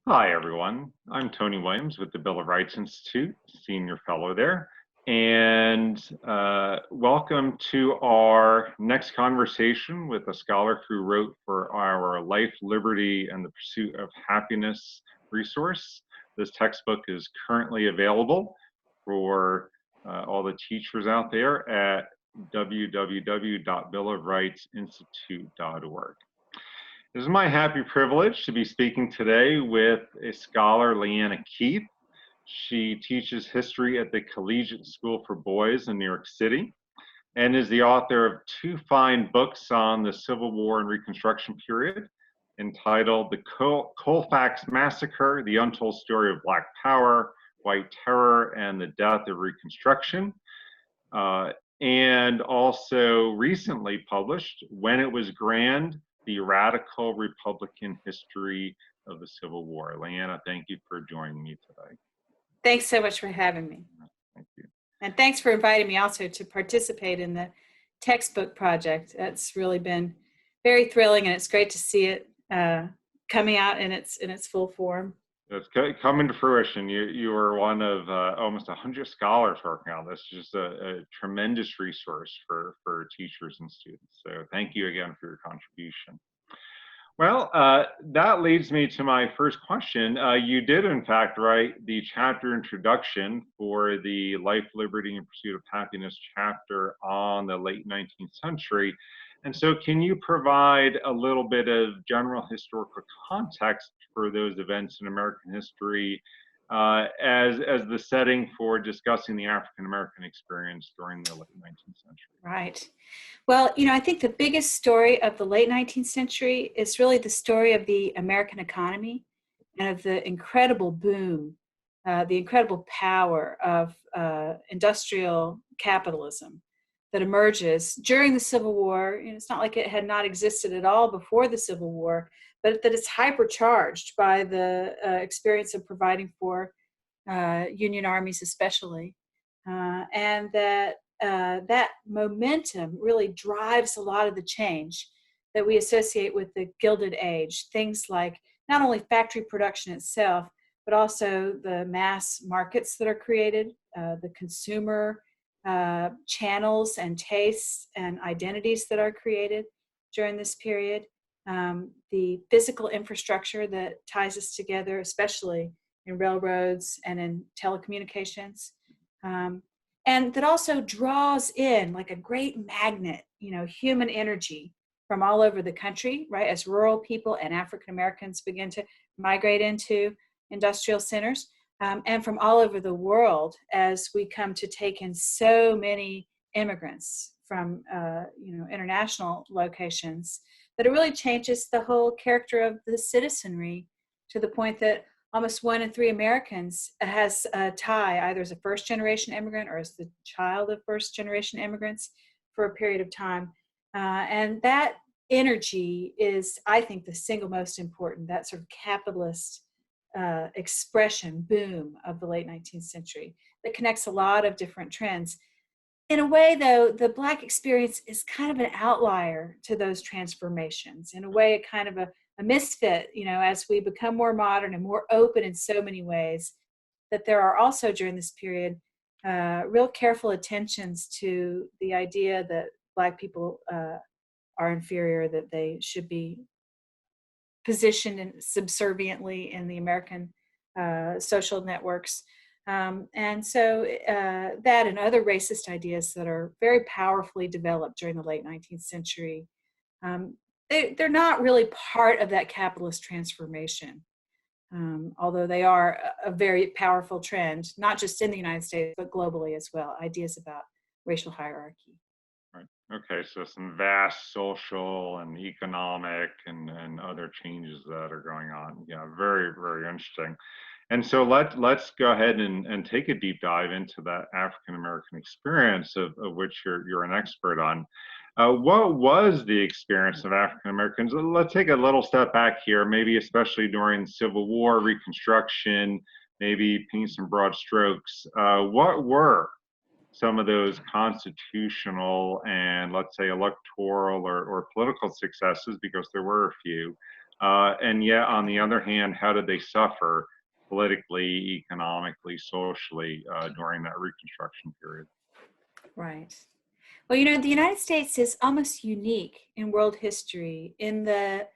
Hi, everyone. I'm Tony Williams with the Bill of Rights Institute, Senior Fellow there. And welcome to our next conversation with a scholar who wrote for our Life, Liberty, and the Pursuit of Happiness resource. This textbook is currently available for all the teachers out there at www.billofrightsinstitute.org. It is my happy privilege to be speaking today with a scholar, LeeAnna Keith. She teaches history at the Collegiate School for Boys in New York City and is the author of two fine books on the Civil War and Reconstruction period entitled The Colfax Massacre, The Untold Story of Black Power, White Terror, and the Death of Reconstruction. And also recently published When It Was Grand, The Radical Republican History of the Civil War. LeeAnna, thank you for joining me today. Thanks so much for having me. Thank you. And thanks for inviting me also to participate in the textbook project. That's really been very thrilling, and it's great to see it coming out in its full form. It's coming to fruition. You are one of almost 100 scholars working on this. Just a tremendous resource for teachers and students. So thank you again for your contribution. Well, that leads me to my first question. You did, in fact, write the chapter introduction for the Life, Liberty, and Pursuit of Happiness chapter on the late 19th century. And so can you provide a little bit of general historical context for those events in American history as the setting for discussing the African-American experience during the late 19th century? Right. Well, I think the biggest story of the late 19th century is really the story of the American economy and of the incredible boom, the incredible power of industrial capitalism that emerges during the Civil War. It's not like it had not existed at all before the Civil War, but that it's hypercharged by the experience of providing for Union armies especially, and that that momentum really drives a lot of the change that we associate with the Gilded Age. Things like not only factory production itself, but also the mass markets that are created, the consumer channels and tastes and identities that are created during this period, the physical infrastructure that ties us together, especially in railroads and in telecommunications, and that also draws in like a great magnet, human energy from all over the country, right? As rural people and African Americans begin to migrate into industrial centers, and from all over the world as we come to take in so many immigrants from international locations, that it really changes the whole character of the citizenry to the point that almost 1 in 3 Americans has a tie, either as a first-generation immigrant or as the child of first-generation immigrants for a period of time. And that energy is, I think, the single most important, that sort of capitalist expression, boom of the late 19th century that connects a lot of different trends. In a way, though, the Black experience is kind of an outlier to those transformations. In a way, a kind of a misfit, as we become more modern and more open in so many ways, that there are also during this period real careful attentions to the idea that Black people are inferior, that they should be positioned subserviently in the American social networks. And so that and other racist ideas that are very powerfully developed during the late 19th century, they're not really part of that capitalist transformation, although they are a very powerful trend, not just in the United States, but globally as well, ideas about racial hierarchy. Right. Okay, so some vast social and economic and other changes that are going on. Yeah, very, very interesting. And so let's go ahead and take a deep dive into that African American experience of which you're an expert on. What was the experience of African Americans? Let's take a little step back here, maybe especially during Civil War, Reconstruction, maybe paint some broad strokes. What were some of those constitutional and, let's say, electoral or political successes, because there were a few, And yet, on the other hand, how did they suffer politically, economically, socially during that Reconstruction period? Right. Well, you know, the United States is almost unique in world history in that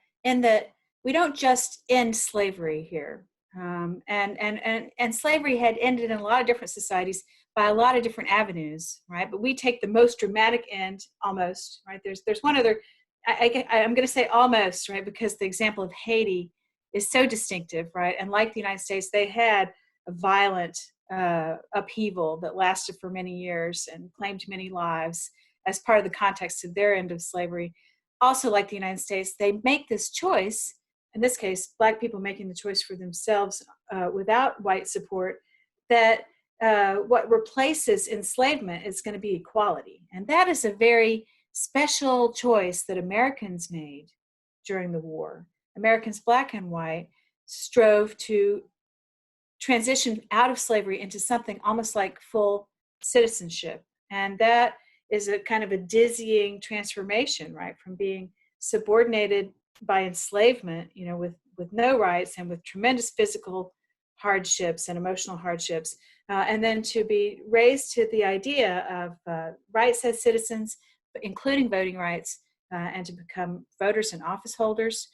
we don't just end slavery here. And slavery had ended in a lot of different societies by a lot of different avenues, right? But we take the most dramatic end almost, right? There's one other, I'm going to say almost, right? Because the example of Haiti is so distinctive, right? And like the United States, they had a violent upheaval that lasted for many years and claimed many lives as part of the context of their end of slavery. Also, like the United States, they make this choice, in this case, Black people making the choice for themselves without white support, that what replaces enslavement is going to be equality. And that is a very special choice that Americans made during the war. Americans, Black and white, strove to transition out of slavery into something almost like full citizenship. And that is a kind of a dizzying transformation, right? From being subordinated by enslavement, you know, with no rights and with tremendous physical hardships and emotional hardships, and then to be raised to the idea of rights as citizens, including voting rights, and to become voters and office holders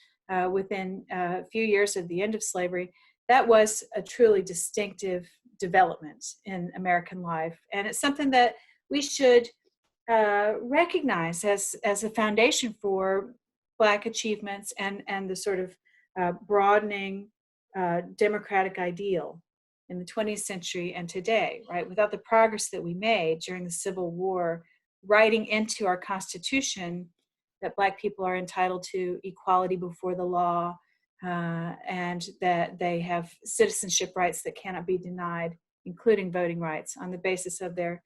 within a few years of the end of slavery. That was a truly distinctive development in American life. And it's something that we should recognize as a foundation for Black achievements and the sort of broadening democratic ideal in the 20th century and today, right? Without the progress that we made during the Civil War, writing into our Constitution that Black people are entitled to equality before the law, and that they have citizenship rights that cannot be denied, including voting rights on the basis of their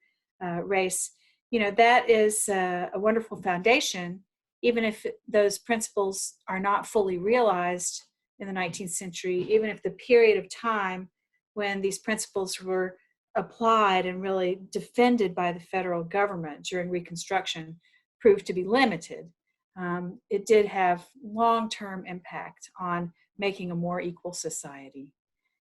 race. You know, that is a wonderful foundation, even if those principles are not fully realized in the 19th century, even if the period of time when these principles were applied and really defended by the federal government during Reconstruction proved to be limited. It did have long-term impact on making a more equal society.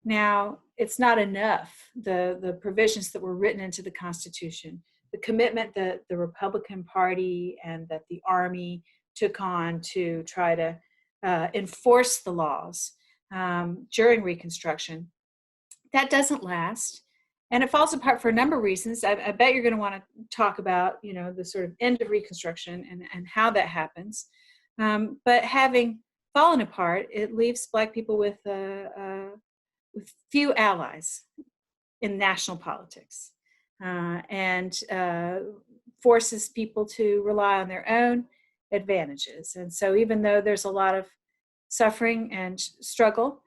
Now, it's not enough, the provisions that were written into the Constitution, the commitment that the Republican Party and that the Army took on to try to enforce the laws during Reconstruction, that doesn't last. And it falls apart for a number of reasons. I bet you're going to want to talk about, you know, the sort of end of Reconstruction and how that happens. But having fallen apart, it leaves Black people with few allies in national politics, and forces people to rely on their own advantages. And so even though there's a lot of suffering and struggle,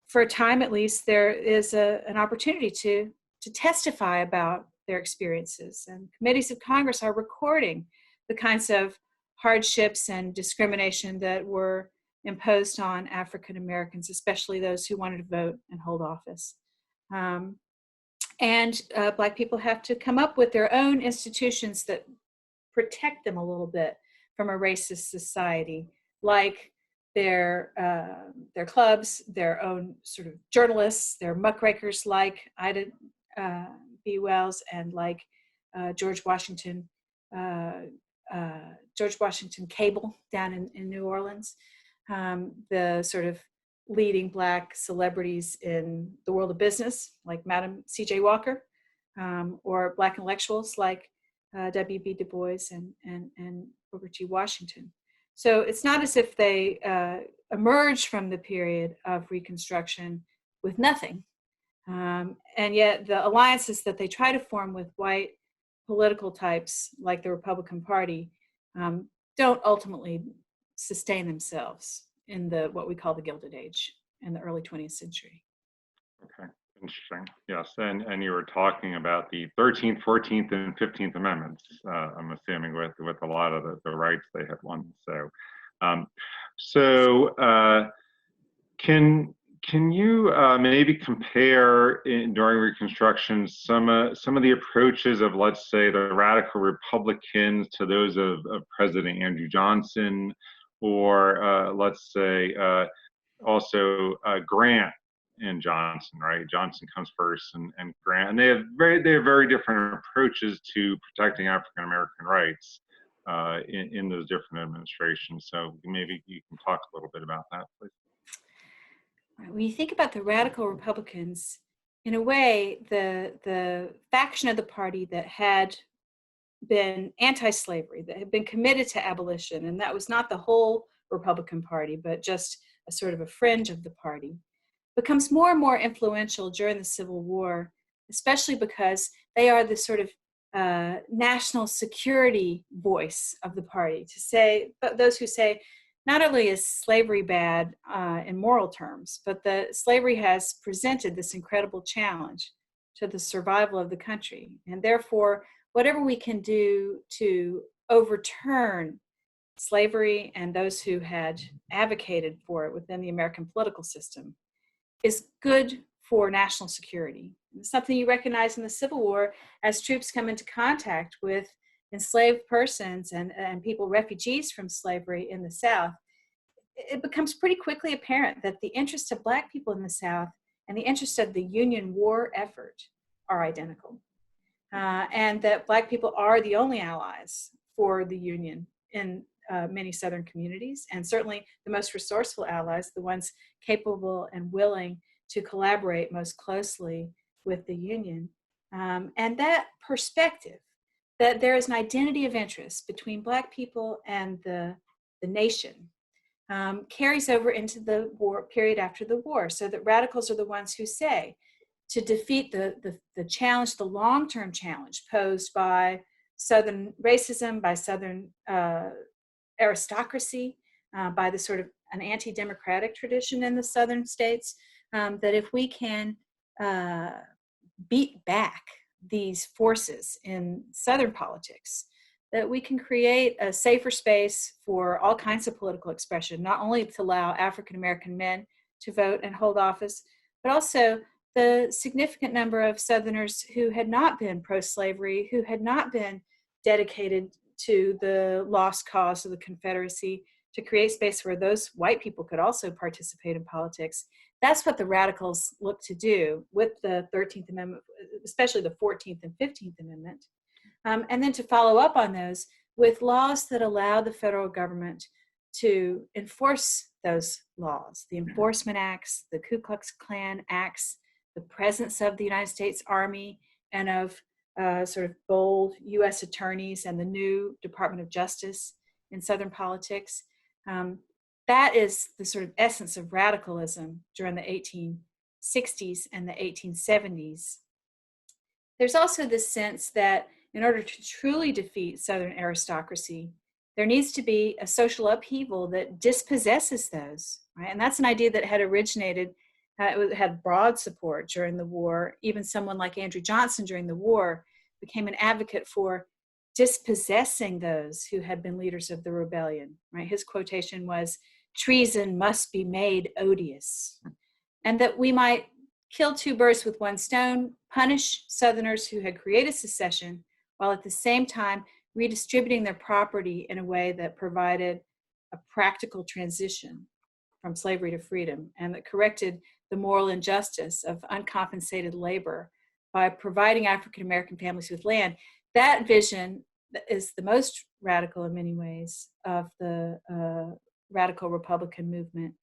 for a time at least, there is an opportunity to testify about their experiences. And committees of Congress are recording the kinds of hardships and discrimination that were imposed on African Americans, especially those who wanted to vote and hold office. And Black people have to come up with their own institutions that protect them a little bit from a racist society, like their clubs, their own sort of journalists, their muckrakers like Ida B. Wells and like George Washington Cable down in New Orleans, the sort of leading Black celebrities in the world of business, like Madam C.J. Walker, or Black intellectuals like W.E.B. Du Bois and Booker T. Washington. So it's not as if they emerged from the period of Reconstruction with nothing. And yet the alliances that they try to form with white political types like the Republican Party don't ultimately sustain themselves in what we call the Gilded Age in the early 20th century. Okay, interesting. Yes, and you were talking about the 13th, 14th, and 15th Amendments, I'm assuming with a lot of the rights they had won. So, can you maybe compare during Reconstruction some of the approaches of, let's say, the radical Republicans to those of President Andrew Johnson or let's say also Grant and Johnson, right? Johnson comes first, and Grant, and they have very different approaches to protecting African American rights in those different administrations. So maybe you can talk a little bit about that, please. When you think about the radical Republicans, in a way, the faction of the party that had been anti-slavery, that had been committed to abolition, and that was not the whole Republican Party, but just a sort of a fringe of the party, becomes more and more influential during the Civil War, especially because they are the sort of national security voice of the party. To say, but those who say, not only is slavery bad in moral terms, but that slavery has presented this incredible challenge to the survival of the country. And therefore, whatever we can do to overturn slavery and those who had advocated for it within the American political system is good for national security. It's something you recognize in the Civil War as troops come into contact with enslaved persons and people, refugees from slavery in the South. It becomes pretty quickly apparent that the interests of Black people in the South and the interests of the Union war effort are identical. And that Black people are the only allies for the Union in many Southern communities, and certainly the most resourceful allies, the ones capable and willing to collaborate most closely with the Union. And that perspective, that there is an identity of interest between Black people and the nation, carries over into the war period after the war, so that radicals are the ones who say, to defeat the challenge, the long-term challenge posed by Southern racism, by Southern aristocracy, by the sort of an anti-democratic tradition in the Southern states, that if we can beat back these forces in Southern politics, that we can create a safer space for all kinds of political expression, not only to allow African American men to vote and hold office, but also the significant number of Southerners who had not been pro-slavery, who had not been dedicated to the lost cause of the Confederacy, to create space where those white people could also participate in politics. That's what the radicals look to do with the 13th Amendment, especially the 14th and 15th Amendment. And then to follow up on those with laws that allow the federal government to enforce those laws, the Enforcement Acts, the Ku Klux Klan Acts, the presence of the United States Army and of sort of bold U.S. attorneys and the new Department of Justice in Southern politics. That is the sort of essence of radicalism during the 1860s and the 1870s. There's also this sense that in order to truly defeat Southern aristocracy, there needs to be a social upheaval that dispossesses those, right? And that's an idea that had originated, it had broad support during the war. Even someone like Andrew Johnson during the war became an advocate for dispossessing those who had been leaders of the rebellion, right? His quotation was, "Treason must be made odious." And that we might kill two birds with one stone, punish Southerners who had created secession, while at the same time redistributing their property in a way that provided a practical transition from slavery to freedom, and that corrected the moral injustice of uncompensated labor by providing African American families with land. That vision is the most radical in many ways of the radical Republican movement.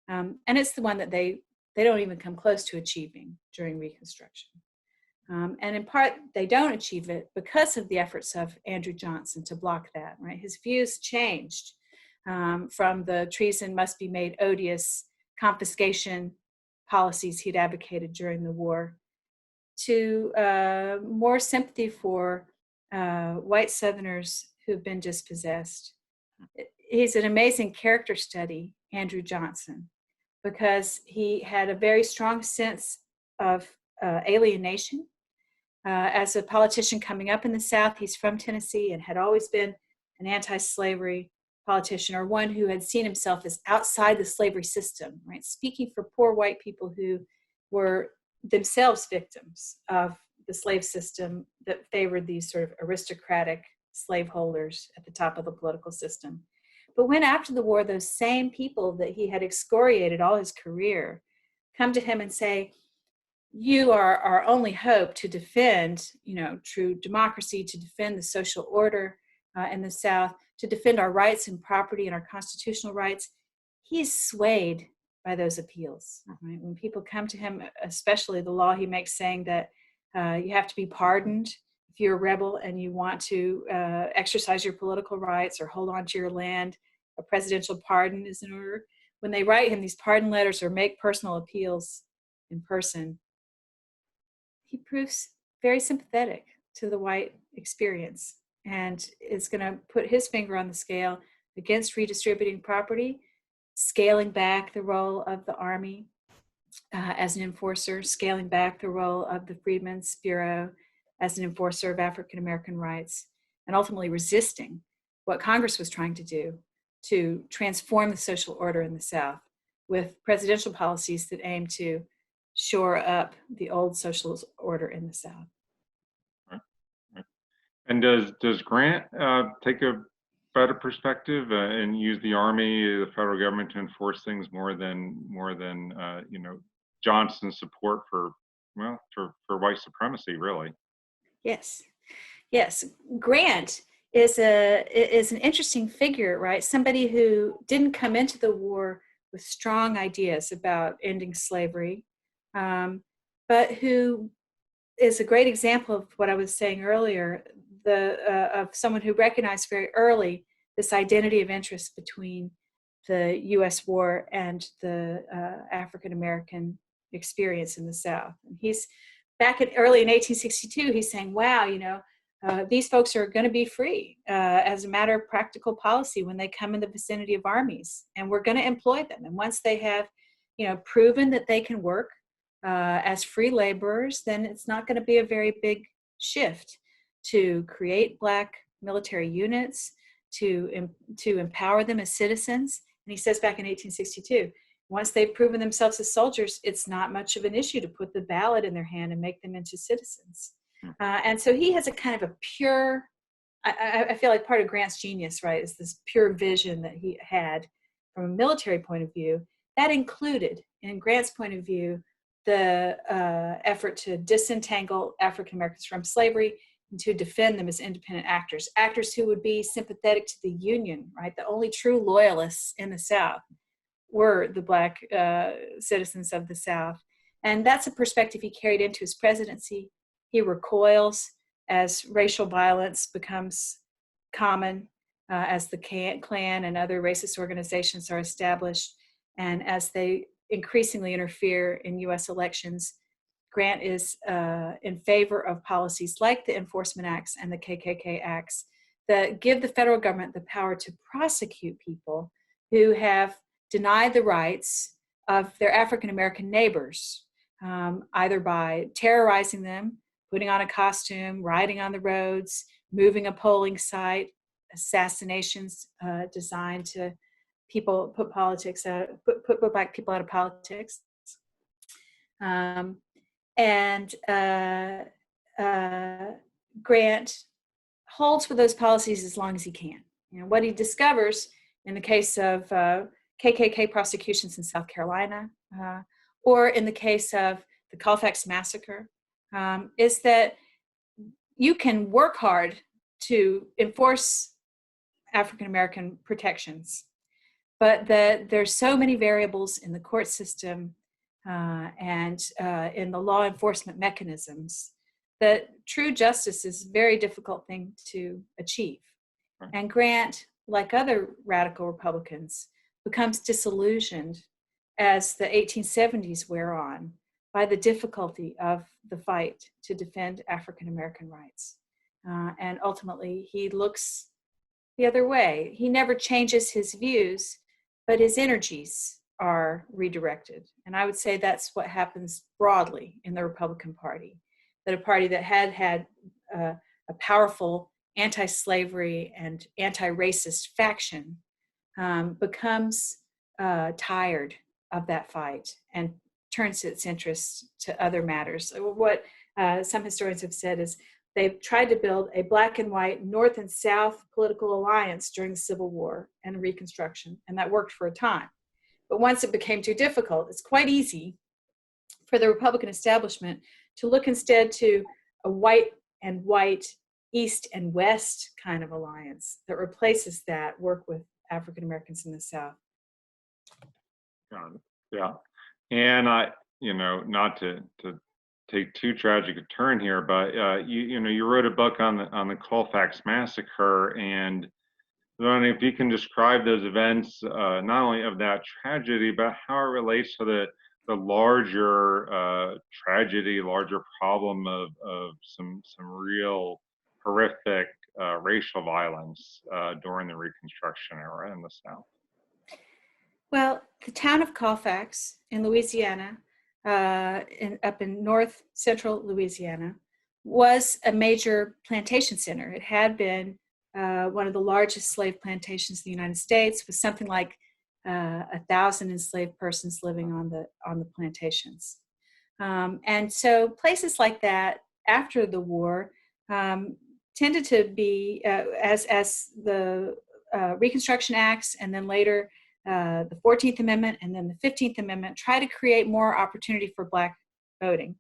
And it's the one that they don't even come close to achieving during Reconstruction. And in part, they don't achieve it because of the efforts of Andrew Johnson to block that, right? His views changed from the treason must be made odious confiscation policies he'd advocated during the war to more sympathy for white Southerners who've been dispossessed. He's an amazing character study, Andrew Johnson, because he had a very strong sense of alienation. As a politician coming up in the South, he's from Tennessee and had always been an anti-slavery politician, or one who had seen himself as outside the slavery system, right? Speaking for poor white people who were themselves victims of the slave system that favored these sort of aristocratic slaveholders at the top of the political system. But when after the war, those same people that he had excoriated all his career come to him and say, you are our only hope to defend, true democracy, to defend the social order in the South, to defend our rights and property and our constitutional rights, he's swayed by those appeals. Right? When people come to him, especially the law he makes saying that you have to be pardoned if you're a rebel and you want to exercise your political rights or hold on to your land, a presidential pardon is in order. When they write him these pardon letters or make personal appeals in person, he proves very sympathetic to the white experience and is going to put his finger on the scale against redistributing property, scaling back the role of the Army as an enforcer, scaling back the role of the Freedmen's Bureau as an enforcer of African American rights, and ultimately resisting what Congress was trying to do to transform the social order in the South with presidential policies that aim to shore up the old social order in the South. Right. Right. And does Grant take a better perspective and use the Army, the federal government, to enforce things more than Johnson's support for white supremacy, really? Yes. Grant is an interesting figure, right? Somebody who didn't come into the war with strong ideas about ending slavery, but who is a great example of what I was saying earlier, of someone who recognized very early this identity of interest between the U.S. war and the African American experience in the South. And he's early in 1862, he's saying, wow, these folks are going to be free as a matter of practical policy when they come in the vicinity of armies, and we're going to employ them. And once they have, proven that they can work as free laborers, then it's not going to be a very big shift to create Black military units, to empower them as citizens. And he says back in 1862, once they've proven themselves as soldiers, it's not much of an issue to put the ballot in their hand and make them into citizens. And so he has a kind of a pure, I feel like part of Grant's genius, right, is this pure vision that he had from a military point of view that included, in Grant's point of view, the effort to disentangle African Americans from slavery and to defend them as independent actors who would be sympathetic to the Union, right? The only true loyalists in the South were the Black citizens of the South. And that's a perspective he carried into his presidency. He recoils as racial violence becomes common, as the Klan and other racist organizations are established, and as they increasingly interfere in U.S. elections. Grant is in favor of policies like the Enforcement Acts and the KKK Acts that give the federal government the power to prosecute people who have denied the rights of their African American neighbors, either by terrorizing them, putting on a costume, riding on the roads, moving a polling site, assassinations designed to put Black people out of politics. Grant holds for those policies as long as he can. What he discovers in the case of KKK prosecutions in South Carolina, or in the case of the Colfax massacre, is that you can work hard to enforce African American protections, but that there's so many variables in the court system and in the law enforcement mechanisms that true justice is a very difficult thing to achieve. And Grant, like other radical Republicans, becomes disillusioned as the 1870s wear on by the difficulty of the fight to defend African American rights. And ultimately, he looks the other way. He never changes his views, but his energies are redirected. And I would say that's what happens broadly in the Republican Party, that a party that had a powerful anti-slavery and anti-racist faction becomes tired of that fight and turns its interests to other matters. What some historians have said is they tried to build a black and white North and South political alliance during the Civil War and Reconstruction, and that worked for a time. But once it became too difficult, it's quite easy for the Republican establishment to look instead to a white and white, East and West kind of alliance that replaces that work with African Americans in the South. Got it. Yeah. And not to take too tragic a turn here, but you wrote a book on the Colfax massacre, and I don't know if you can describe those events, not only of that tragedy, but how it relates to the larger tragedy, larger problem of some real horrific racial violence during the Reconstruction era in the South. Well, the town of Colfax in Louisiana, up in north central Louisiana, was a major plantation center. It had been one of the largest slave plantations in the United States, with something like 1,000 enslaved persons living on the plantations. And so places like that after the war tended to be, as the Reconstruction Acts, and then later the 14th Amendment and then the 15th Amendment, try to create more opportunity for Black voting.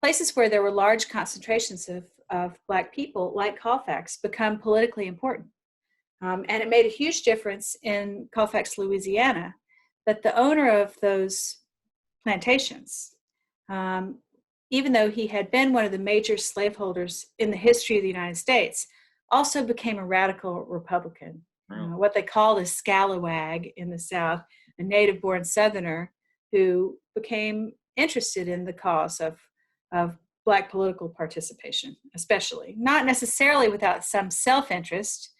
Places where there were large concentrations of Black people, like Colfax, become politically important. And it made a huge difference in Colfax, Louisiana, that the owner of those plantations, even though he had been one of the major slaveholders in the history of the United States, also became a radical Republican. What they called a scalawag in the South, a native-born Southerner who became interested in the cause of Black political participation, especially. Not necessarily without some self-interest,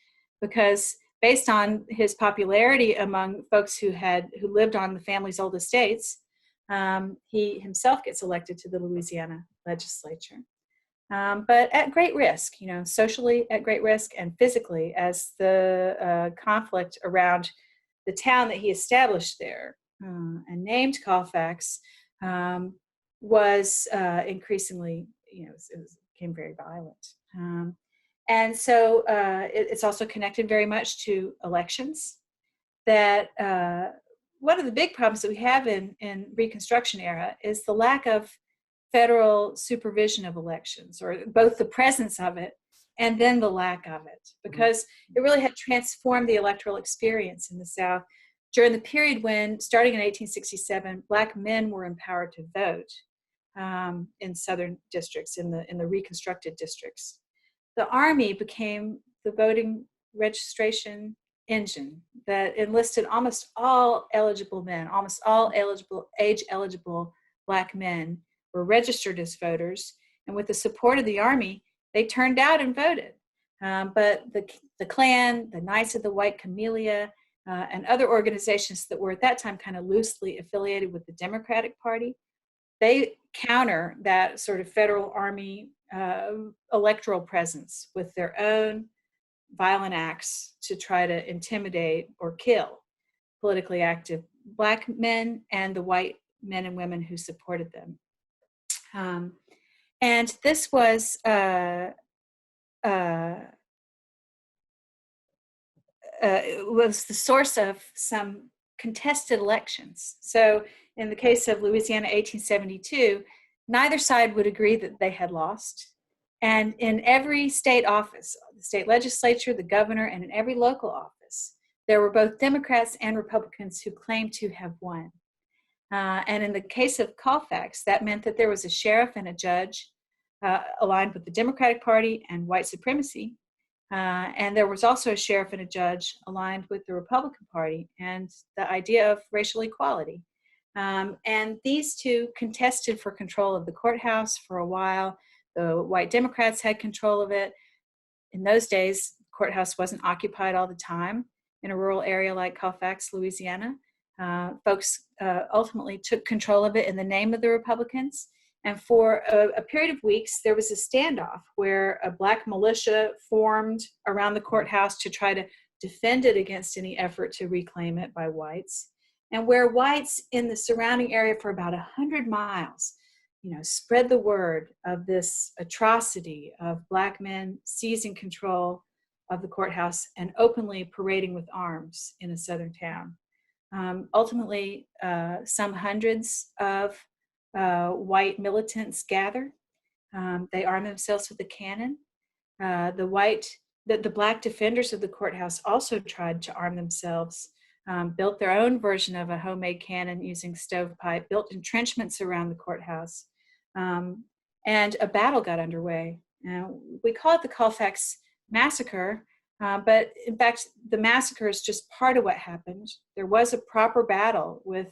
because based on his popularity among folks who lived on the family's old estates, he himself gets elected to the Louisiana legislature. But at great risk, socially at great risk, and physically, as the conflict around the town that he established there and named Colfax was increasingly, it became very violent. And so it's also connected very much to elections. That one of the big problems that we have in Reconstruction era is the lack of federal supervision of elections, or both the presence of it and then the lack of it, because it really had transformed the electoral experience in the South during the period when, starting in 1867, Black men were empowered to vote in Southern districts, in the reconstructed districts. The Army became the voting registration engine that enlisted almost all eligible men, almost all age-eligible Black men were registered as voters, and with the support of the Army, they turned out and voted. But the Klan, the Knights of the White Camellia, and other organizations that were at that time kind of loosely affiliated with the Democratic Party, they counter that sort of federal Army electoral presence with their own violent acts to try to intimidate or kill politically active Black men and the white men and women who supported them. And this was the source of some contested elections. So in the case of Louisiana 1872, neither side would agree that they had lost. And in every state office, the state legislature, the governor, and in every local office, there were both Democrats and Republicans who claimed to have won. And in the case of Colfax, that meant that there was a sheriff and a judge aligned with the Democratic Party and white supremacy. And there was also a sheriff and a judge aligned with the Republican Party and the idea of racial equality. And these two contested for control of the courthouse for a while. The white Democrats had control of it. In those days, the courthouse wasn't occupied all the time in a rural area like Colfax, Louisiana. Folks ultimately took control of it in the name of the Republicans. And for a period of weeks, there was a standoff where a Black militia formed around the courthouse to try to defend it against any effort to reclaim it by whites. And where whites in the surrounding area for about 100 miles spread the word of this atrocity of Black men seizing control of the courthouse and openly parading with arms in a southern town. Ultimately, some hundreds of white militants gather. They arm themselves with a cannon. The Black defenders of the courthouse also tried to arm themselves, built their own version of a homemade cannon using stovepipe, built entrenchments around the courthouse, and a battle got underway. We call it the Colfax massacre, but in fact, the massacre is just part of what happened. There was a proper battle with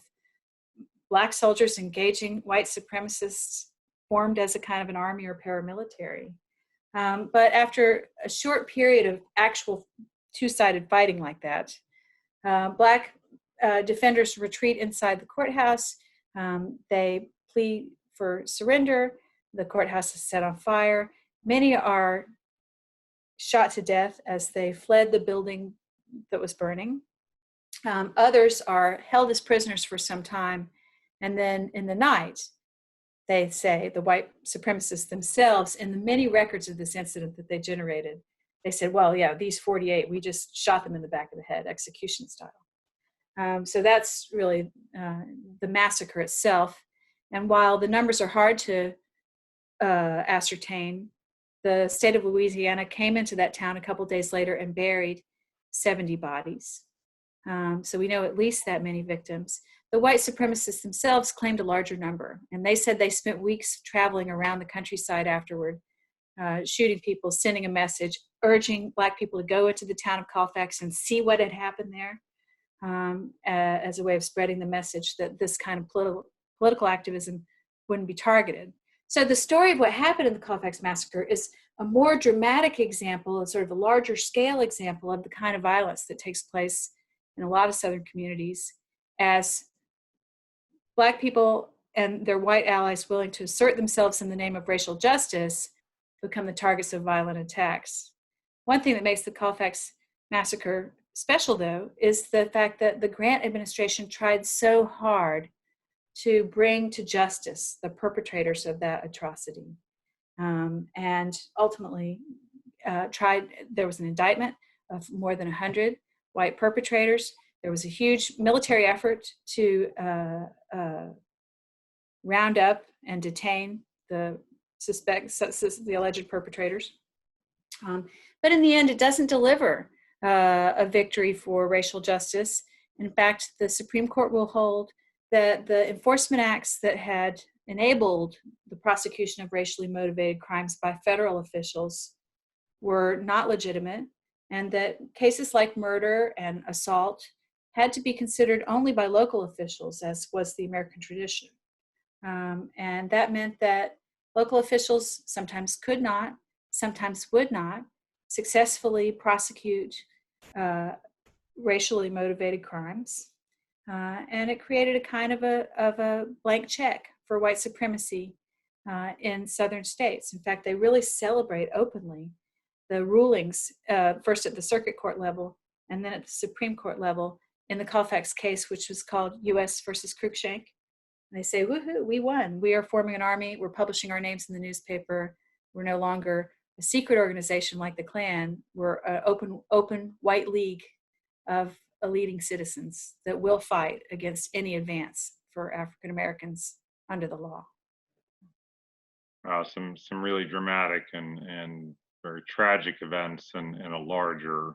Black soldiers engaging white supremacists formed as a kind of an army or paramilitary. But after a short period of actual two-sided fighting like that, Black defenders retreat inside the courthouse. They plead for surrender. The courthouse is set on fire. Many are shot to death as they fled the building that was burning. Others are held as prisoners for some time. And then in the night, they say, the white supremacists themselves, in the many records of this incident that they generated, they said, well, yeah, these 48, we just shot them in the back of the head, execution style. So that's really the massacre itself. And while the numbers are hard to ascertain, the state of Louisiana came into that town a couple days later and buried 70 bodies. So we know at least that many victims. The white supremacists themselves claimed a larger number, and they said they spent weeks traveling around the countryside afterward, shooting people, sending a message, urging Black people to go into the town of Colfax and see what had happened there, as a way of spreading the message that this kind of political activism wouldn't be targeted. So the story of what happened in the Colfax massacre is a more dramatic example, a sort of a larger scale example of the kind of violence that takes place in a lot of Southern communities as Black people and their white allies willing to assert themselves in the name of racial justice become the targets of violent attacks. One thing that makes the Colfax massacre special, though, is the fact that the Grant administration tried so hard to bring to justice the perpetrators of that atrocity. And ultimately there was an indictment of more than 100 white perpetrators. There was a huge military effort to round up and detain the the alleged perpetrators. But in the end, it doesn't deliver a victory for racial justice. In fact, the Supreme Court will hold that the enforcement acts that had enabled the prosecution of racially motivated crimes by federal officials were not legitimate, and that cases like murder and assault had to be considered only by local officials, as was the American tradition. And that meant that local officials sometimes could not, sometimes would not successfully prosecute racially motivated crimes. And it created a kind of a blank check for white supremacy in Southern states. In fact, they really celebrate openly the rulings, first at the circuit court level and then at the Supreme Court level in the Colfax case, which was called U.S. versus Cruikshank. And they say, woohoo, we won. We are forming an army. We're publishing our names in the newspaper. We're no longer a secret organization like the Klan. We're an open white league of leading citizens that will fight against any advance for African Americans under the law. Some really dramatic and very tragic events in a larger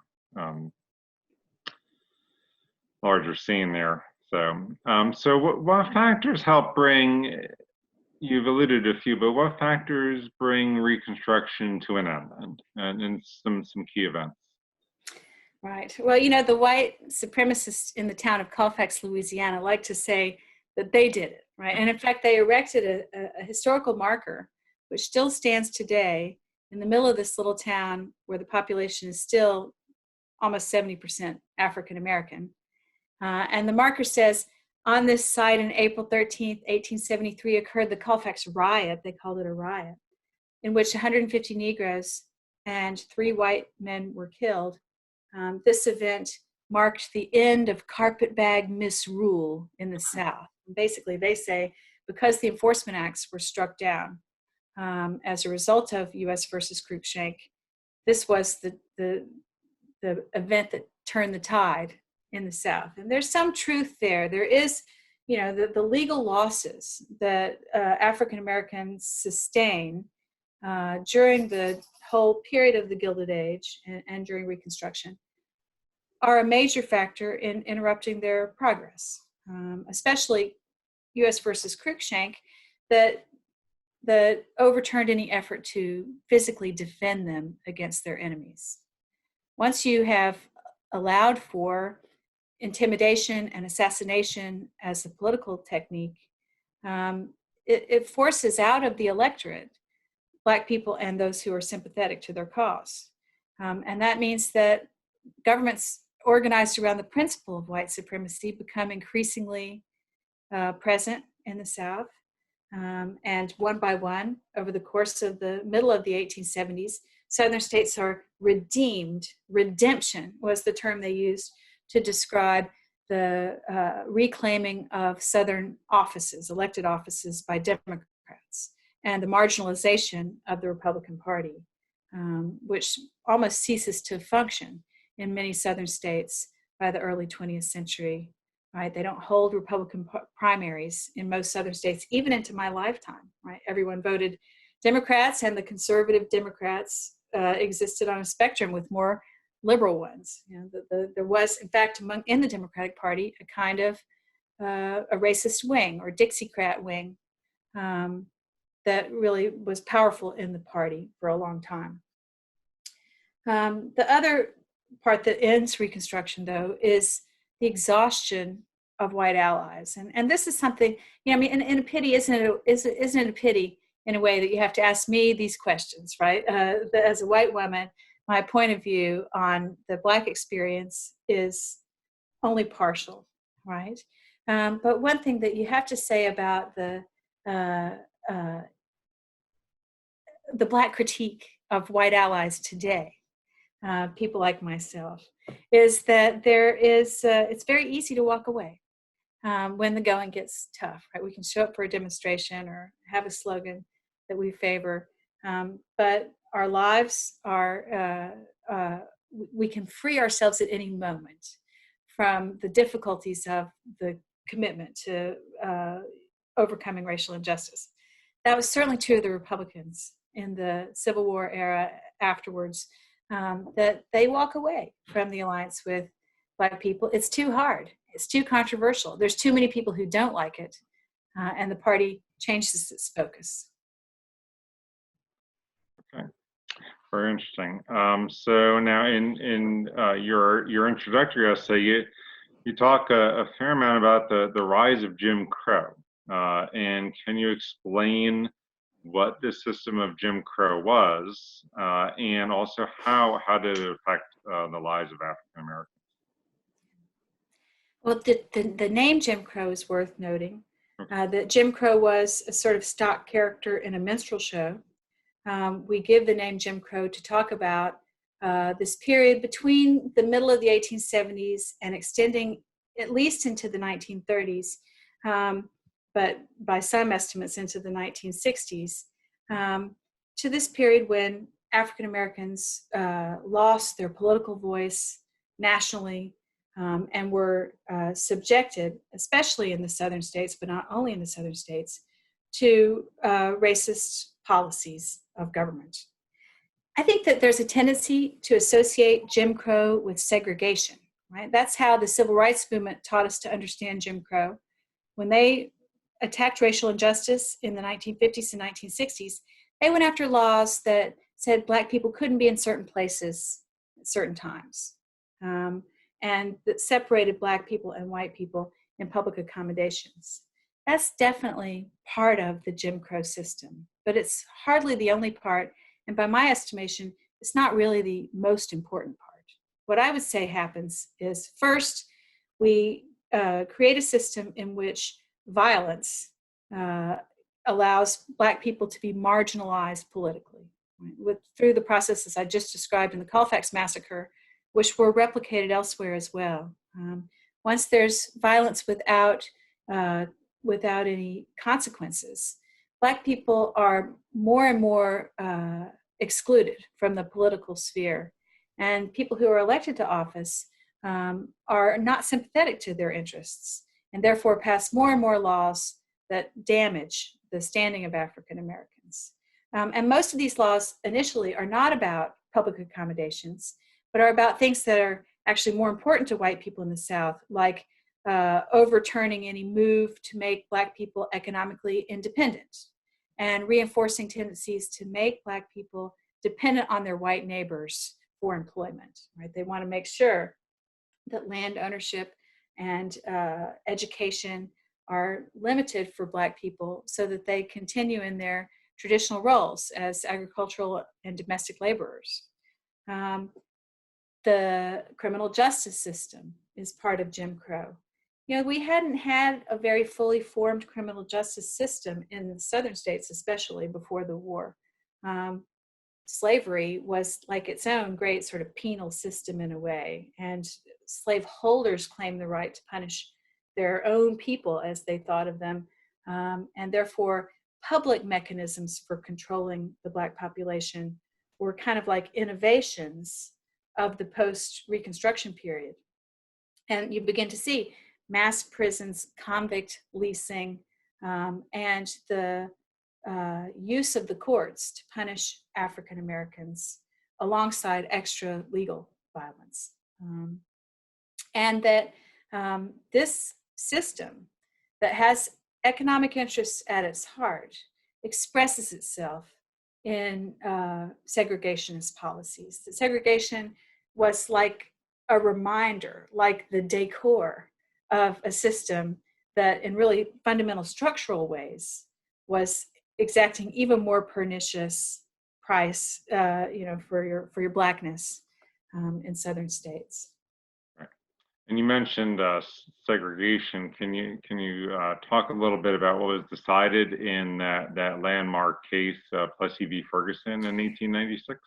scene there. So what factors help bring? You've alluded to a few, but what factors bring Reconstruction to an end, and some key events? Right. Well, the white supremacists in the town of Colfax, Louisiana, like to say that they did it, right? And in fact, they erected a historical marker, which still stands today in the middle of this little town where the population is still almost 70% African American. And the marker says, on this site on April 13th, 1873, occurred the Colfax riot. They called it a riot, in which 150 Negroes and 3 white men were killed. This event marked the end of carpetbag misrule in the South. Basically, they say because the enforcement acts were struck down as a result of U.S. versus Cruikshank. This was the event that turned the tide in the South. And there's some truth there. There is, the legal losses that African Americans sustain during the whole period of the Gilded Age and during Reconstruction are a major factor in interrupting their progress, especially U.S. versus Cruikshank, that overturned any effort to physically defend them against their enemies. Once you have allowed for intimidation and assassination as a political technique, it forces out of the electorate Black people and those who are sympathetic to their cause. And that means that governments organized around the principle of white supremacy become increasingly present in the South. And one by one, over the course of the middle of the 1870s, Southern states are redeemed. Redemption was the term they used to describe the reclaiming of Southern offices, elected offices by Democrats, and the marginalization of the Republican Party, which almost ceases to function in many Southern states by the early 20th century. Right? They don't hold Republican primaries in most Southern states, even into my lifetime. Right? Everyone voted Democrats, and the conservative Democrats existed on a spectrum with more liberal ones. There was, in fact, in the Democratic Party, a kind of a racist wing or Dixiecrat wing that really was powerful in the party for a long time. The other part that ends Reconstruction, though, is the exhaustion of white allies. And this is something, in a pity, isn't it a pity in a way that you have to ask me these questions, right? As a white woman, my point of view on the Black experience is only partial, right? But one thing that you have to say about the Black critique of white allies today, people like myself, is that it's very easy to walk away when the going gets tough, right? We can show up for a demonstration or have a slogan that we favor, but our lives are, we can free ourselves at any moment from the difficulties of the commitment to overcoming racial injustice. That was certainly true of the Republicans in the Civil War era afterwards, that they walk away from the alliance with Black people. It's too hard. It's too controversial. There's too many people who don't like it, and the party changes its focus. Okay, very interesting. So now in your introductory essay, you talk a fair amount about the rise of Jim Crow, and can you explain what the system of Jim Crow was, and also how did it affect the lives of African Americans? Well, the name Jim Crow is worth noting. That Jim Crow was a sort of stock character in a minstrel show. We give the name Jim Crow to talk about this period between the middle of the 1870s and extending at least into the 1930s, but by some estimates into the 1960s, to this period when African Americans lost their political voice nationally, and were subjected, especially in the Southern states, but not only in the Southern states, to racist policies of government. I think that there's a tendency to associate Jim Crow with segregation, right? That's how the Civil Rights Movement taught us to understand Jim Crow. When they attacked racial injustice in the 1950s and 1960s, they went after laws that said Black people couldn't be in certain places at certain times, and that separated Black people and white people in public accommodations. That's definitely part of the Jim Crow system, but it's hardly the only part, and by my estimation, it's not really the most important part. What I would say happens is, first, we create a system in which violence allows Black people to be marginalized politically, right? Through the processes I just described in the Colfax massacre, which were replicated elsewhere as well. Once there's violence without without any consequences. Black people are more and more excluded from the political sphere, and people who are elected to office are not sympathetic to their interests, and therefore pass more and more laws that damage the standing of African Americans. And most of these laws initially are not about public accommodations, but are about things that are actually more important to white people in the South, like overturning any move to make Black people economically independent and reinforcing tendencies to make Black people dependent on their white neighbors for employment. Right? They want to make sure that land ownership and education are limited for Black people so that they continue in their traditional roles as agricultural and domestic laborers. The criminal justice system is part of Jim Crow. You know, we hadn't had a very fully formed criminal justice system in the southern states, especially before the war. Slavery was like its own great sort of penal system in a way, and slaveholders claimed the right to punish their own people as they thought of them, and therefore public mechanisms for controlling the Black population were kind of like innovations of the post-Reconstruction period. And you begin to see mass prisons, convict leasing, and the use of the courts to punish African Americans alongside extra legal violence. And that this system that has economic interests at its heart expresses itself in segregationist policies. The segregation was like a reminder, like the decor of a system that in really fundamental structural ways was exacting even more pernicious price, for your Blackness in southern states. Right. And you mentioned segregation. Can you talk a little bit about what was decided in that landmark case, Plessy v. Ferguson in 1896?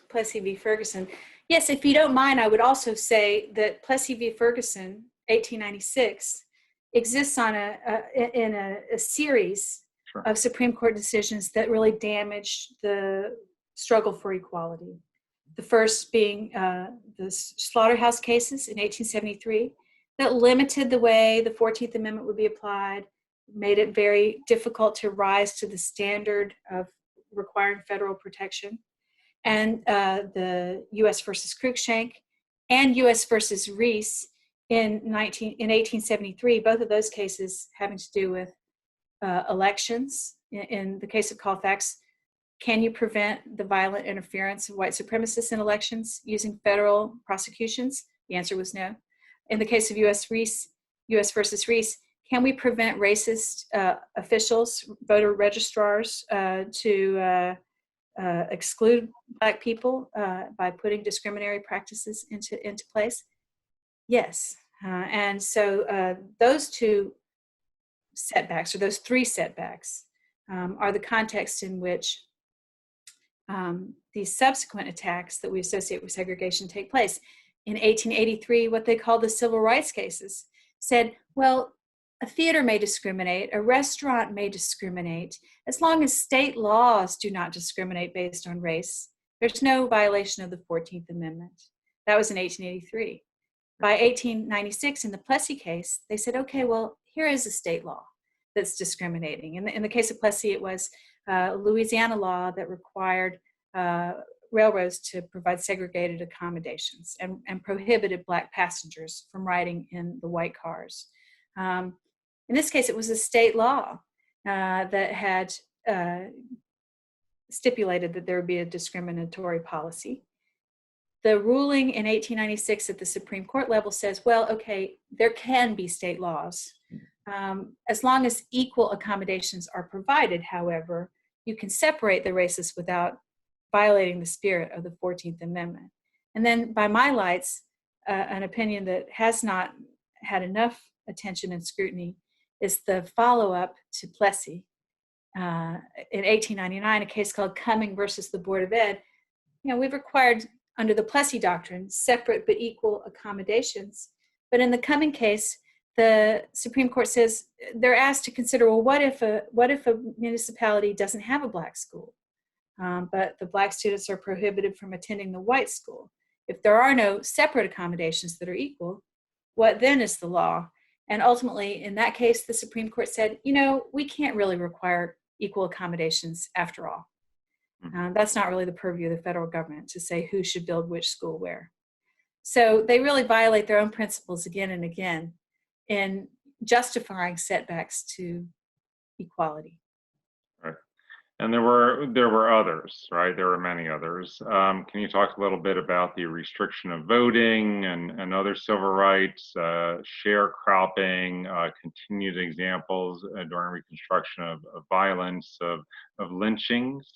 Plessy v. Ferguson. Yes, if you don't mind, I would also say that Plessy v. Ferguson, 1896, exists on in a series Sure. of Supreme Court decisions that really damaged the struggle for equality. The first being the slaughterhouse cases in 1873 that limited the way the 14th Amendment would be applied, made it very difficult to rise to the standard of requiring federal protection. And the U.S. versus Cruikshank and U.S. versus Reese in 1873, both of those cases having to do with elections. In the case of Colfax, can you prevent the violent interference of white supremacists in elections using federal prosecutions? The answer was no. In the case of U.S. versus Reese, can we prevent racist officials, voter registrars, to exclude Black people by putting discriminatory practices into place? Yes. And so those two setbacks, or those three setbacks, are the context in which these subsequent attacks that we associate with segregation take place. In 1883, what they called the civil rights cases said, well, a theater may discriminate, a restaurant may discriminate, as long as state laws do not discriminate based on race, there's no violation of the 14th Amendment. That was in 1883. By 1896, in the Plessy case, they said, okay, well, here is a state law that's discriminating. In the case of Plessy, it was Louisiana law that required railroads to provide segregated accommodations and prohibited Black passengers from riding in the white cars. In this case, it was a state law that had stipulated that there would be a discriminatory policy. The ruling in 1896 at the Supreme Court level says, well, okay, there can be state laws. As long as equal accommodations are provided, however, you can separate the races without violating the spirit of the 14th Amendment. And then by my lights, an opinion that has not had enough attention and scrutiny is the follow-up to Plessy. In 1899, a case called Cumming versus the Board of Ed. You know, we've required, under the Plessy doctrine, separate but equal accommodations. But in the Cumming case, the Supreme Court says they're asked to consider, well, what if a municipality doesn't have a black school, but the black students are prohibited from attending the white school? If there are no separate accommodations that are equal, what then is the law? And ultimately, in that case, the Supreme Court said, we can't really require equal accommodations after all. That's not really the purview of the federal government to say who should build which school where. So they really violate their own principles again and again in justifying setbacks to equality. Right. And there were others, right? There were many others. Can you talk a little bit about the restriction of voting and other civil rights, sharecropping, continued examples during Reconstruction of violence, of lynchings?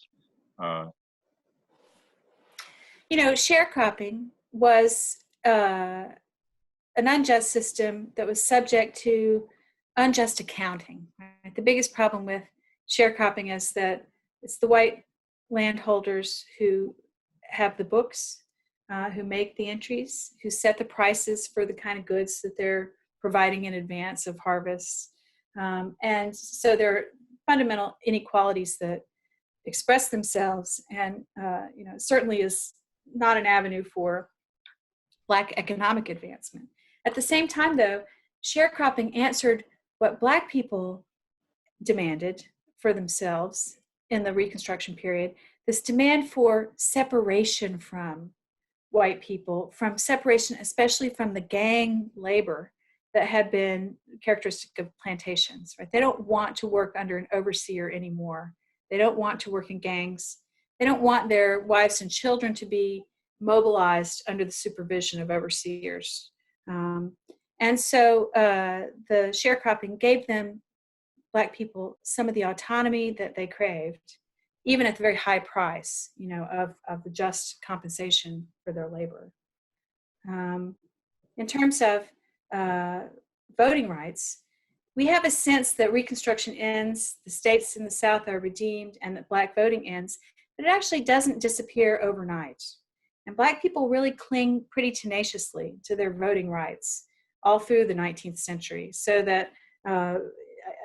Sharecropping was an unjust system that was subject to unjust accounting. Right? The biggest problem with sharecropping is that it's the white landholders who have the books, who make the entries, who set the prices for the kind of goods that they're providing in advance of harvest. And so there are fundamental inequalities that express themselves, and certainly is not an avenue for Black economic advancement. At the same time, though, sharecropping answered what Black people demanded for themselves in the Reconstruction period, this demand for separation from white people, from separation especially from the gang labor that had been characteristic of plantations. Right? They don't want to work under an overseer anymore. They don't want to work in gangs. They don't want their wives and children to be mobilized under the supervision of overseers. And so the sharecropping gave them, Black people, some of the autonomy that they craved, even at the very high price, of the just compensation for their labor. In terms of voting rights, we have a sense that Reconstruction ends, the states in the South are redeemed, and that Black voting ends, but it actually doesn't disappear overnight. And Black people really cling pretty tenaciously to their voting rights all through the 19th century, so that a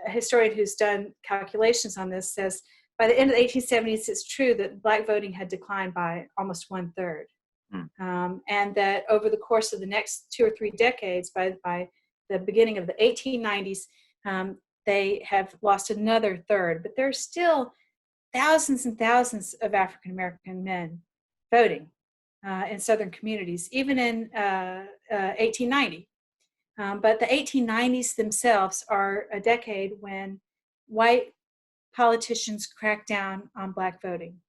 historian who's done calculations on this says by the end of the 1870s, it's true that Black voting had declined by almost 1/3. And that over the course of the next 2 or 3 decades, by the beginning of the 1890s, they have lost another third. But there are still thousands and thousands of African American men voting in Southern communities, even in 1890. But the 1890s themselves are a decade when white politicians crack down on Black voting,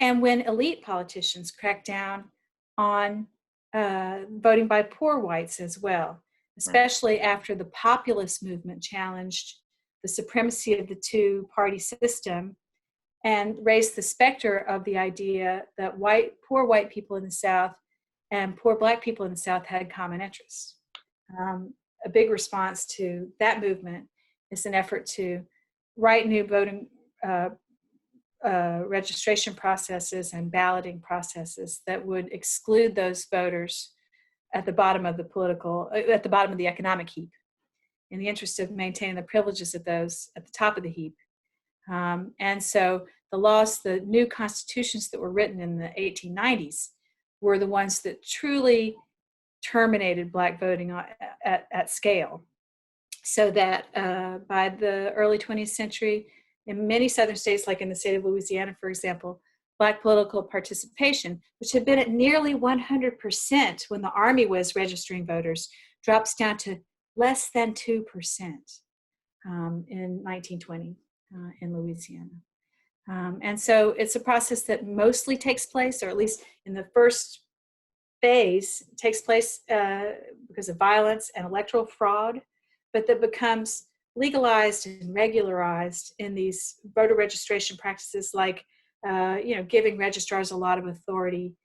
and when elite politicians crack down on voting by poor whites as well, especially after the populist movement challenged the supremacy of the two-party system and raised the specter of the idea that poor white people in the South and poor Black people in the South had common interests. A big response to that movement is an effort to write new voting registration processes and balloting processes that would exclude those voters at the bottom of the economic heap, in the interest of maintaining the privileges of those at the top of the heap. And so the new constitutions that were written in the 1890s were the ones that truly terminated Black voting at scale, so that by the early 20th century, in many southern states, like in the state of Louisiana, for example, Black political participation, which had been at nearly 100% when the Army was registering voters, drops down to less than 2% in 1920 in Louisiana. And so it's a process that mostly takes place, or at least in the first phase, takes place because of violence and electoral fraud, but that becomes legalized and regularized in these voter registration practices, like giving registrars a lot of authority,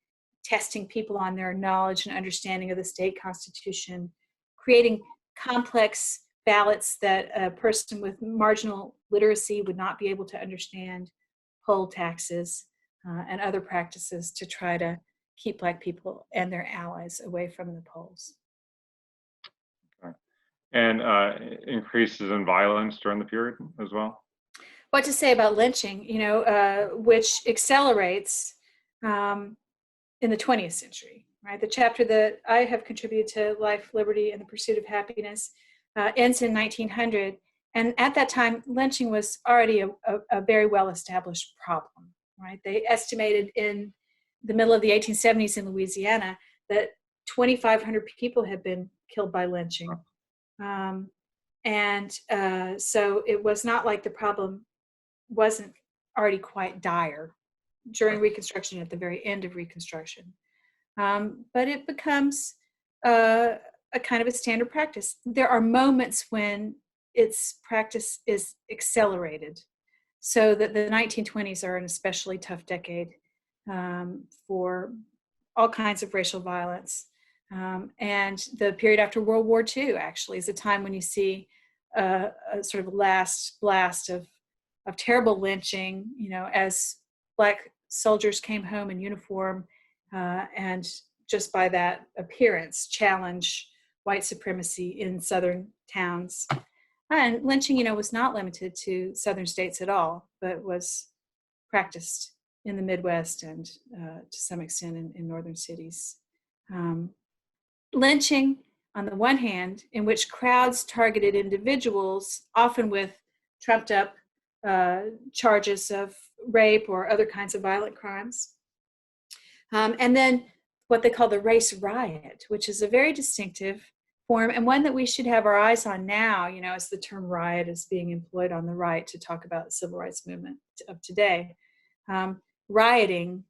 testing people on their knowledge and understanding of the state constitution, creating complex ballots that a person with marginal literacy would not be able to understand, poll taxes, and other practices to try to keep Black people and their allies away from the polls. And increases in violence during the period as well. What to say about lynching, which accelerates in the 20th century, right? The chapter that I have contributed to, Life, Liberty, and the Pursuit of Happiness, ends in 1900. And at that time, lynching was already a very well-established problem, right? They estimated in the middle of the 1870s in Louisiana that 2,500 people had been killed by lynching. So it was not like the problem wasn't already quite dire during Reconstruction, at the very end of Reconstruction. But it becomes a kind of a standard practice. There are moments when its practice is accelerated, so that the 1920s are an especially tough decade for all kinds of racial violence. And the period after World War II actually is a time when you see a sort of last blast of terrible lynching, as Black soldiers came home in uniform and just by that appearance challenge white supremacy in Southern towns. And lynching, was not limited to Southern states at all, but was practiced in the Midwest and to some extent in Northern cities. Lynching, on the one hand, in which crowds targeted individuals, often with trumped up charges of rape or other kinds of violent crimes. And then what they call the race riot, which is a very distinctive form and one that we should have our eyes on now, as the term riot is being employed on the right to talk about the civil rights movement of today. Rioting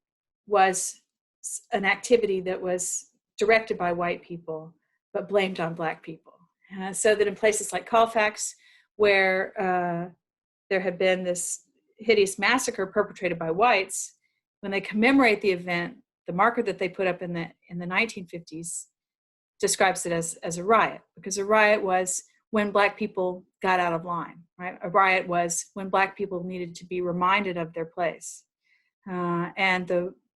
was an activity that was directed by white people, but blamed on Black people. So that in places like Colfax, where there had been this hideous massacre perpetrated by whites, when they commemorate the event, the marker that they put up in the 1950s describes it as a riot, because a riot was when Black people got out of line, right? A riot was when Black people needed to be reminded of their place.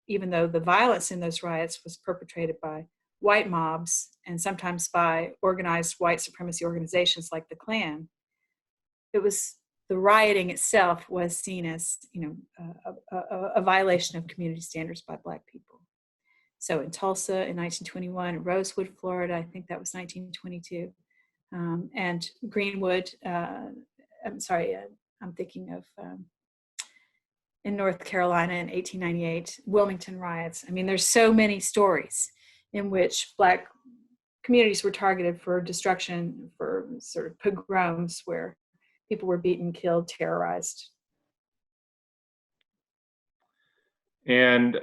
Even though the violence in those riots was perpetrated by white mobs and sometimes by organized white supremacy organizations like the Klan, it was the rioting itself was seen as, a violation of community standards by Black people. So in Tulsa in 1921, Rosewood, Florida, I think that was 1922, and Greenwood, I'm thinking of in North Carolina in 1898, Wilmington riots. I mean, there's so many stories in which Black communities were targeted for destruction, for sort of pogroms where people were beaten, killed, terrorized. And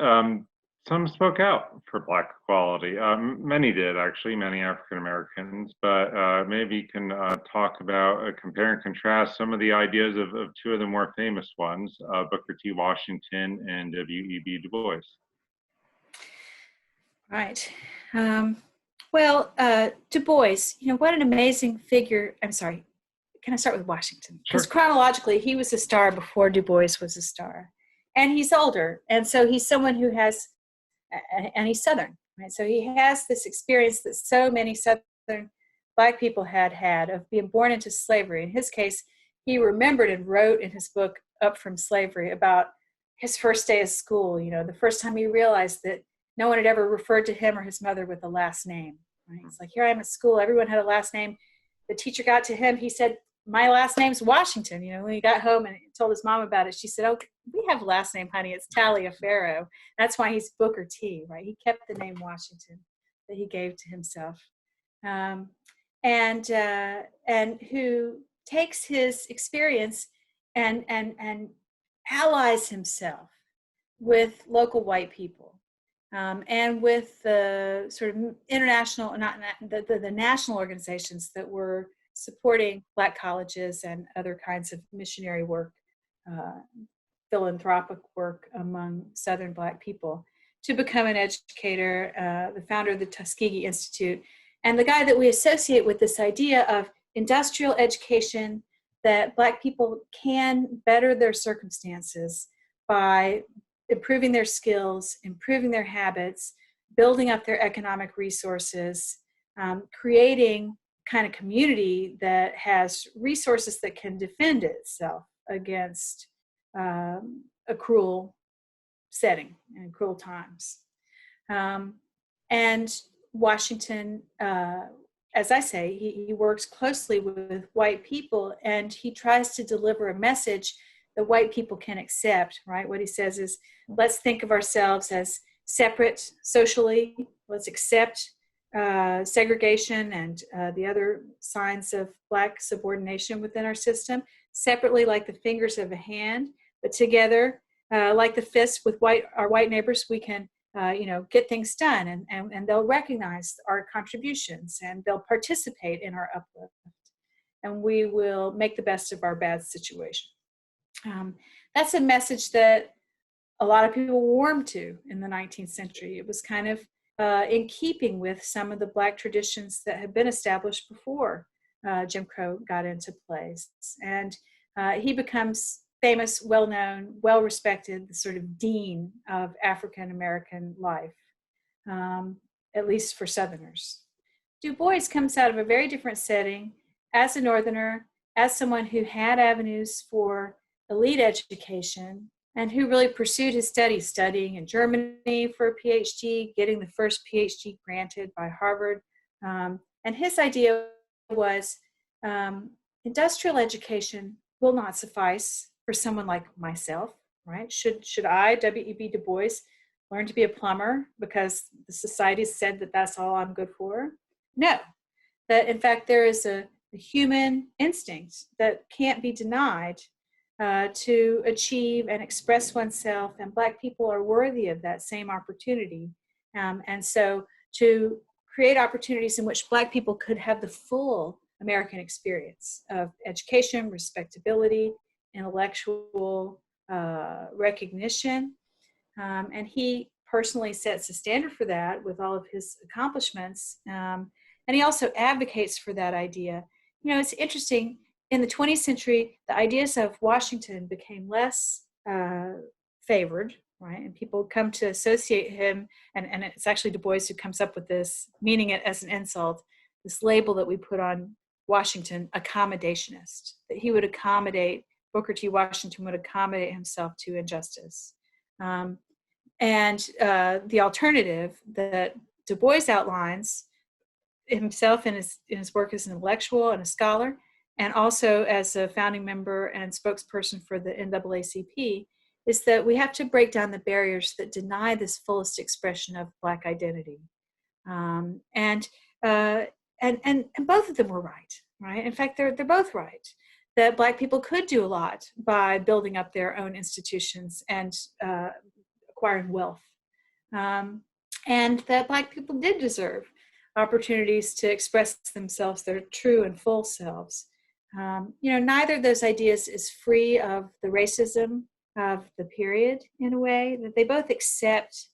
some spoke out for Black equality. Many did, actually, many African Americans. But maybe you can talk about, compare and contrast some of the ideas of two of the more famous ones, Booker T. Washington and W.E.B. Du Bois. Right. Du Bois, what an amazing figure. I'm sorry, can I start with Washington? Because Sure. Chronologically, he was a star before Du Bois was a star. And he's older. And so he's someone who has, and he's Southern, right? So he has this experience that so many Southern Black people had of being born into slavery. In his case, he remembered and wrote in his book, Up from Slavery, about his first day of school, the first time he realized that no one had ever referred to him or his mother with a last name, right? It's like, here I am at school, everyone had a last name. The teacher got to him, he said, my last name's Washington. When he got home and told his mom about it, she said, oh, we have a last name, honey, it's Taliaferro. That's why he's Booker T, right? He kept the name Washington that he gave to himself. And who takes his experience and allies himself with local white people. And with the sort of international, the national organizations that were supporting Black colleges and other kinds of missionary work, philanthropic work among Southern Black people, to become an educator, the founder of the Tuskegee Institute, and the guy that we associate with this idea of industrial education, that Black people can better their circumstances by improving their skills, improving their habits, building up their economic resources, creating kind of community that has resources that can defend itself against a cruel setting and cruel times. And Washington, as I say, he works closely with white people, and he tries to deliver a message that white people can accept, right? What he says is, let's think of ourselves as separate socially. Let's accept segregation and the other signs of Black subordination within our system separately, like the fingers of a hand, but together, like the fists with our white neighbors, we can get things done, and they'll recognize our contributions, and they'll participate in our uplift, and we will make the best of our bad situation. That's a message that a lot of people warmed to in the 19th century. It was kind of in keeping with some of the Black traditions that had been established before Jim Crow got into place. And he becomes famous, well-known, well-respected, the sort of dean of African-American life, at least for Southerners. Du Bois comes out of a very different setting as a Northerner, as someone who had avenues for elite education, and who really pursued his studies, studying in Germany for a PhD, getting the first PhD granted by Harvard. And his idea was industrial education will not suffice for someone like myself, right? Should I, W.E.B. Du Bois, learn to be a plumber because the society said that that's all I'm good for? No, that in fact there is a human instinct that can't be denied to achieve and express oneself, and Black people are worthy of that same opportunity. And so to create opportunities in which Black people could have the full American experience of education, respectability, intellectual recognition. And he personally sets a standard for that with all of his accomplishments. And he also advocates for that idea. You know, it's interesting, in the 20th century, the ideas of Washington became less favored, right? And people come to associate him, and it's actually Du Bois who comes up with this, meaning it as an insult, this label that we put on Washington, accommodationist, that he would accommodate, Booker T. Washington would accommodate himself to injustice. And the alternative that Du Bois outlines himself in his work as an intellectual and a scholar, and also as a founding member and spokesperson for the NAACP, is that we have to break down the barriers that deny this fullest expression of Black identity. And both of them were right? In fact, they're both right, that Black people could do a lot by building up their own institutions and acquiring wealth. And that Black people did deserve opportunities to express themselves, their true and full selves. Neither of those ideas is free of the racism of the period, in a way, that they both accept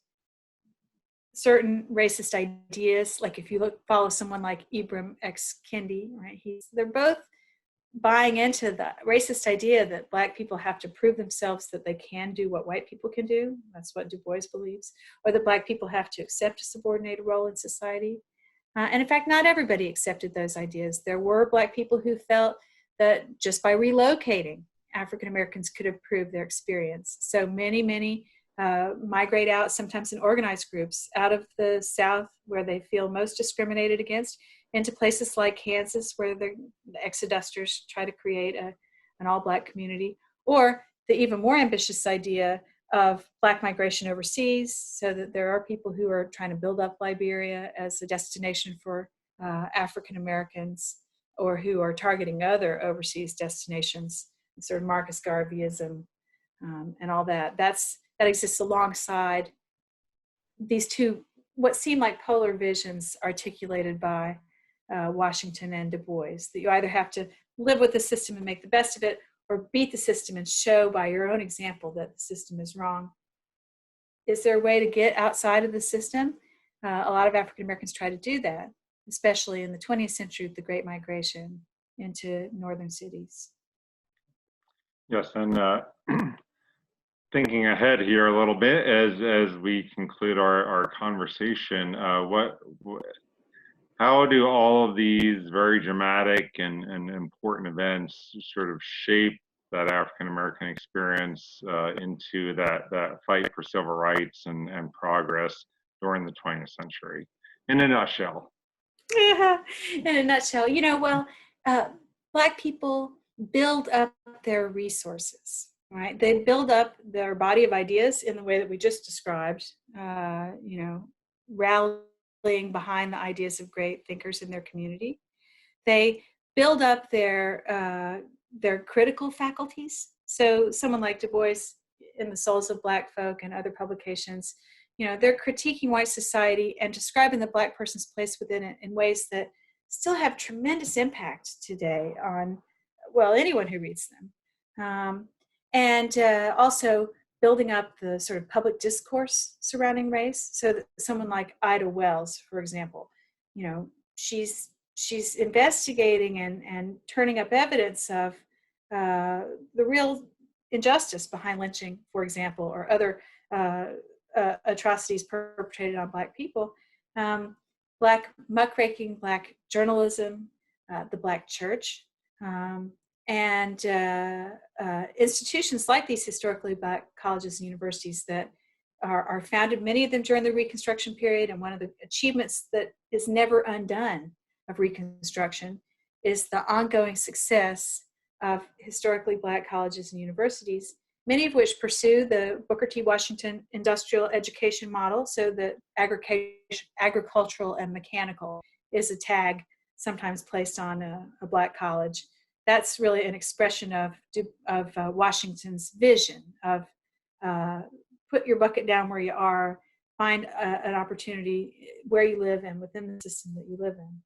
certain racist ideas. Like if you follow someone like Ibram X. Kendi, right? They're both buying into the racist idea that Black people have to prove themselves that they can do what white people can do. That's what Du Bois believes. Or that Black people have to accept a subordinated role in society. And in fact, not everybody accepted those ideas. There were Black people who felt that just by relocating, African Americans could improve their experience. So many migrate out, sometimes in organized groups, out of the South where they feel most discriminated against, into places like Kansas where the exodusters try to create an all-Black community, or the even more ambitious idea of Black migration overseas, so that there are people who are trying to build up Liberia as a destination for African Americans, or who are targeting other overseas destinations, sort of Marcus Garveyism and all that. That exists alongside these two, what seem like polar visions articulated by Washington and Du Bois, that you either have to live with the system and make the best of it, or beat the system and show by your own example that the system is wrong. Is there a way to get outside of the system? A lot of African Americans try to do that, especially in the 20th century with the Great Migration into northern cities. Yes, and thinking ahead here a little bit as we conclude our conversation, How do all of these very dramatic and important events sort of shape that African American experience into that fight for civil rights and progress during the 20th century? In a nutshell. Yeah, in a nutshell, well, uh, Black people build up their resources, right? They build up their body of ideas in the way that we just described, rallying behind the ideas of great thinkers in their community. They build up their critical faculties. So someone like DuBois in The Souls of Black Folk and other publications, they're critiquing white society and describing the Black person's place within it in ways that still have tremendous impact today on, well, anyone who reads them. And also building up the sort of public discourse surrounding race, so that someone like Ida Wells, for example, she's investigating and turning up evidence of the real injustice behind lynching, for example, or other atrocities perpetrated on Black people. Black muckraking, Black journalism, the Black church, and institutions like these historically Black colleges and universities that are founded, many of them during the Reconstruction period. And one of the achievements that is never undone of Reconstruction is the ongoing success of historically Black colleges and universities, many of which pursue the Booker T. Washington industrial education model, so that agricultural and mechanical is a tag sometimes placed on a Black college. That's really an expression of Washington's vision of put your bucket down where you are, find an opportunity where you live and within the system that you live in.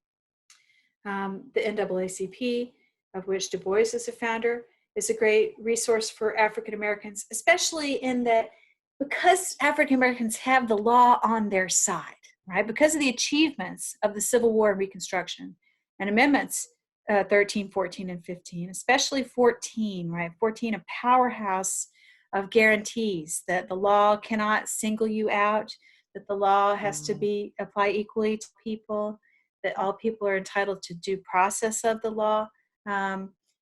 The NAACP, of which DuBois is a founder, is a great resource for African Americans, especially in that because African Americans have the law on their side, right? Because of the achievements of the Civil War and Reconstruction and Amendments 13, 14, and 15, especially 14, right? 14, a powerhouse of guarantees that the law cannot single you out, that the law has to be apply equally to people, that all people are entitled to due process of the law.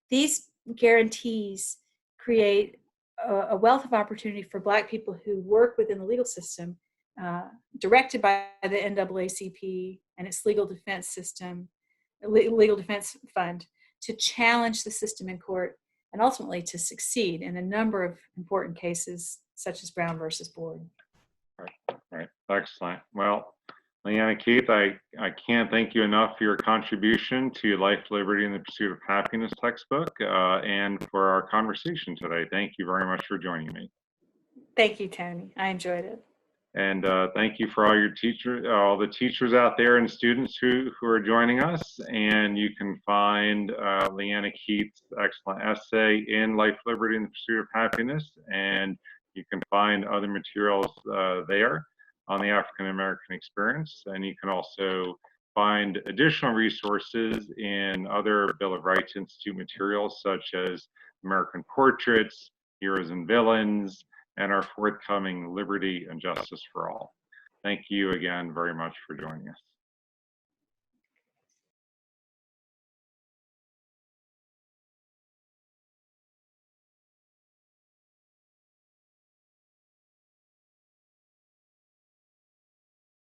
These guarantees create a wealth of opportunity for Black people who work within the legal system, directed by the NAACP and its legal defense system, legal defense fund, to challenge the system in court and ultimately to succeed in a number of important cases, such as Brown versus Board. Right. Excellent. Well, LeeAnna Keith, I can't thank you enough for your contribution to Life, Liberty, and the Pursuit of Happiness textbook and for our conversation today. Thank you very much for joining me. Thank you, Tony. I enjoyed it. And thank you for all your teachers, all the teachers out there and students who are joining us. And you can find LeeAnna Keith's excellent essay in Life, Liberty, and the Pursuit of Happiness. And you can find other materials there on the African American experience. And you can also find additional resources in other Bill of Rights Institute materials, such as American Portraits, Heroes and Villains, and our forthcoming Liberty and Justice for All. Thank you again very much for joining us.